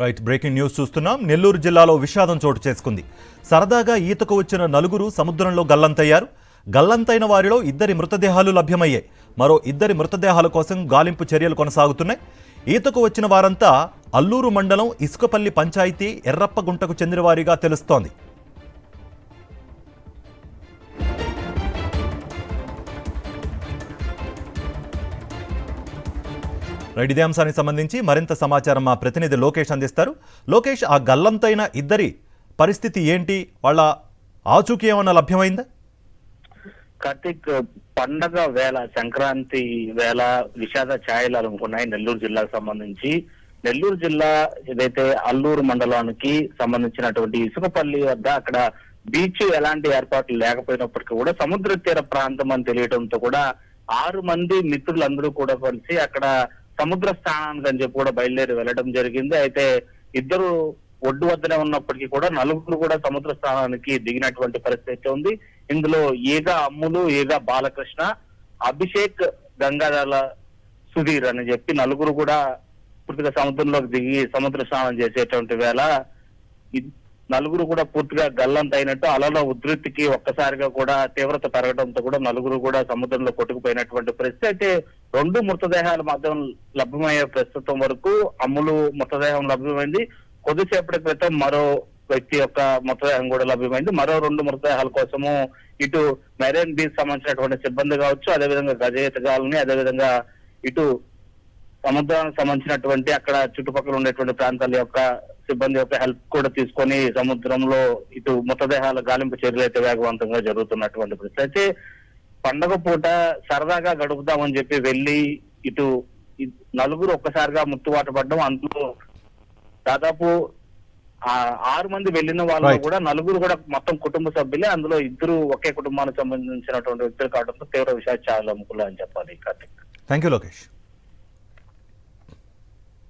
Right, breaking news చూస్తున్నాం. నెల్లూరు జిల్లాలో విషాదం చోటు చేసుకుంది. సరదాగా ఈతకు వచ్చిన నలుగురు సముద్రంలో గల్లంతయ్యారు. గల్లంతైన వారిలో 2 మృతదేహాలు లభ్యమయ్యాయి. మరో 2 మృతదేహాల కోసం గాలింపు చర్యలు కొనసాగుతున్నాయి. ఈతకు వచ్చిన వారంతా అల్లూరు మండలం ఇసుకపల్లి పంచాయతీ ఎర్రప్పగుంటకు చెందినవారిగా తెలుస్తోంది. రైట్, ఇదే అంశానికి సంబంధించి మరింత సమాచారం మా ప్రతినిధి లోకేష్ అందిస్తారు. లోకేష్, ఆ గల్లంతైన 2 పరిస్థితి ఏంటి? వాళ్ళ ఆచూకీ ఏమన్నా లభ్యమైందా? కార్తిక్, పండగ వేళ, సంక్రాంతి వేళ విషాద ఛాయలు అనుకున్నాయి నెల్లూరు జిల్లాకు సంబంధించి. నెల్లూరు జిల్లా ఏదైతే అల్లూరు మండలానికి సంబంధించినటువంటి ఇసుకపల్లి వద్ద అక్కడ బీచ్ ఎలాంటి ఏర్పాట్లు లేకపోయినప్పటికీ కూడా సముద్ర తీర ప్రాంతం అని తెలియడంతో కూడా 6 మంది మిత్రులందరూ కూడా కలిసి అక్కడ సముద్ర స్నానానికి అని చెప్పి కూడా బయలుదేరి వెళ్ళడం జరిగింది. అయితే 2 ఒడ్డు వద్దనే ఉన్నప్పటికీ కూడా 4 కూడా సముద్ర స్నానానికి దిగినటువంటి పరిస్థితి ఉంది. ఇందులో ఈగ అమ్ములు, ఈగ బాలకృష్ణ, అభిషేక్, గంగాధర, సుధీర్ అని చెప్పి 4 కూడా పూర్తిగా సముద్రంలోకి దిగి సముద్ర స్నానం చేసేటువంటి వేళ 4 కూడా పూర్తిగా గల్లంత అయినట్టు, అలల ఉధృతికి ఒక్కసారిగా కూడా తీవ్రత పెరగడంతో కూడా 4 కూడా సముద్రంలో కొట్టుకుపోయినటువంటి పరిస్థితి. అయితే 2 మృతదేహాలు మాత్రం లభ్యమయ్యే ప్రస్తుతం వరకు. అమ్ములు మృతదేహం లభ్యమైంది. కొద్దిసేపటి క్రితం మరో వ్యక్తి యొక్క మృతదేహం కూడా లభ్యమైంది. మరో 2 మృతదేహాల కోసము ఇటు మెరైన్ బీచ్ సంబంధించినటువంటి సిబ్బంది కావచ్చు, అదేవిధంగా గజయితగాలని, అదేవిధంగా ఇటు సముద్రానికి సంబంధించినటువంటి అక్కడ చుట్టుపక్కల ఉండేటువంటి ప్రాంతాల యొక్క సిబ్బంది యొక్క హెల్ప్ కూడా తీసుకొని సముద్రంలో ఇటు మృతదేహాల గాలింపు చర్యలు అయితే వేగవంతంగా జరుగుతున్నటువంటి పరిస్థితి. అయితే పండగ పూట సరదాగా గడుపుదామని చెప్పి వెళ్ళి ఇటు 4 ఒక్కసారిగా ముత్తువాట పడ్డం. అందులో దాదాపు 6 మంది వెళ్ళిన వాళ్ళు కూడా 4 కూడా మొత్తం కుటుంబ సభ్యులే. అందులో 2 ఒకే కుటుంబానికి సంబంధించినటువంటి వ్యక్తులు కావడంతో తీవ్ర విషాద ఛాయలు అమ్ముకున్నారని చెప్పాలి. Karthik, thank you Lokesh.